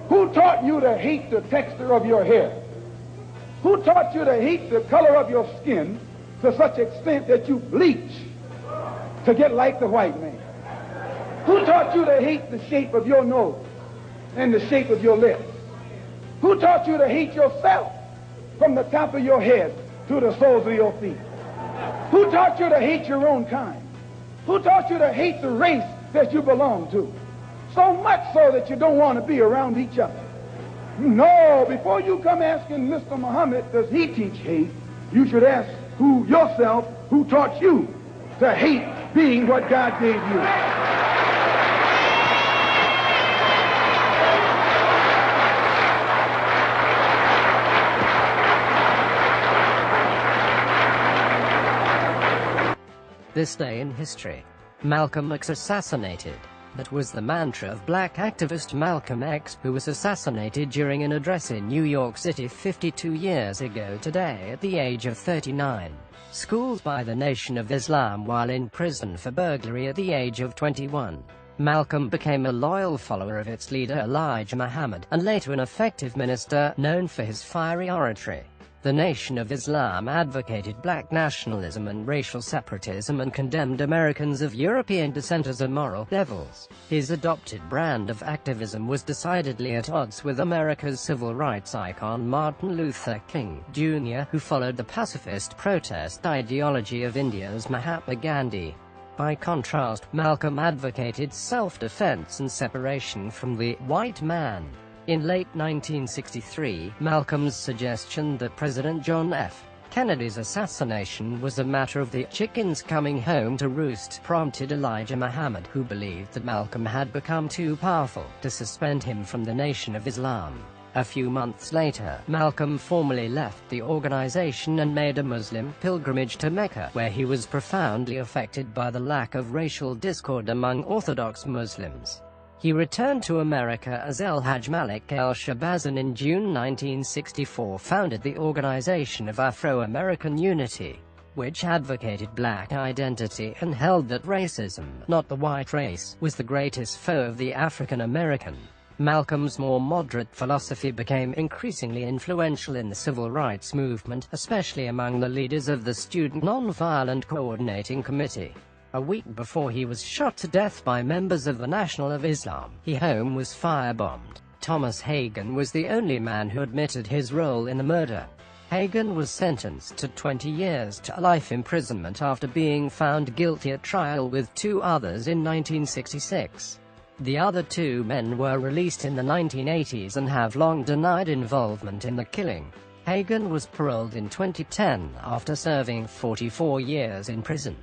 Who taught you to hate the texture of your hair? Who taught you to hate the color of your skin to such extent that you bleach to get like the white man? Who taught you to hate the shape of your nose and the shape of your lips? Who taught you to hate yourself from the top of your head to the soles of your feet? Who taught you to hate your own kind? Who taught you to hate the race that you belong to? So much so that you don't want to be around each other. No, before you come asking Mr. Muhammad, does he teach hate, you should ask yourself who taught you to hate being what God gave you. This day in history. Malcolm X assassinated. That was the mantra of black activist Malcolm X, who was assassinated during an address in New York City 52 years ago today at the age of 39. Schooled by the Nation of Islam while in prison for burglary at the age of 21. Malcolm became a loyal follower of its leader Elijah Muhammad, and later an effective minister, known for his fiery oratory. The Nation of Islam advocated black nationalism and racial separatism and condemned Americans of European descent as immoral devils. His adopted brand of activism was decidedly at odds with America's civil rights icon Martin Luther King, Jr., who followed the pacifist protest ideology of India's Mahatma Gandhi. By contrast, Malcolm advocated self-defense and separation from the white man. In late 1963, Malcolm's suggestion that President John F. Kennedy's assassination was a matter of the chickens coming home to roost prompted Elijah Muhammad, who believed that Malcolm had become too powerful, to suspend him from the Nation of Islam. A few months later, Malcolm formally left the organization and made a Muslim pilgrimage to Mecca, where he was profoundly affected by the lack of racial discord among Orthodox Muslims. He returned to America as El Hajj Malik el-Shabazz and in June 1964 founded the Organization of Afro-American Unity, which advocated black identity and held that racism, not the white race, was the greatest foe of the African American. Malcolm's more moderate philosophy became increasingly influential in the civil rights movement, especially among the leaders of the Student Nonviolent Coordinating Committee. A week before he was shot to death by members of the Nation of Islam, his home was firebombed. Thomas Hagen was the only man who admitted his role in the murder. Hagen was sentenced to 20 years to life imprisonment after being found guilty at trial with two others in 1966. The other two men were released in the 1980s and have long denied involvement in the killing. Hagen was paroled in 2010 after serving 44 years in prison.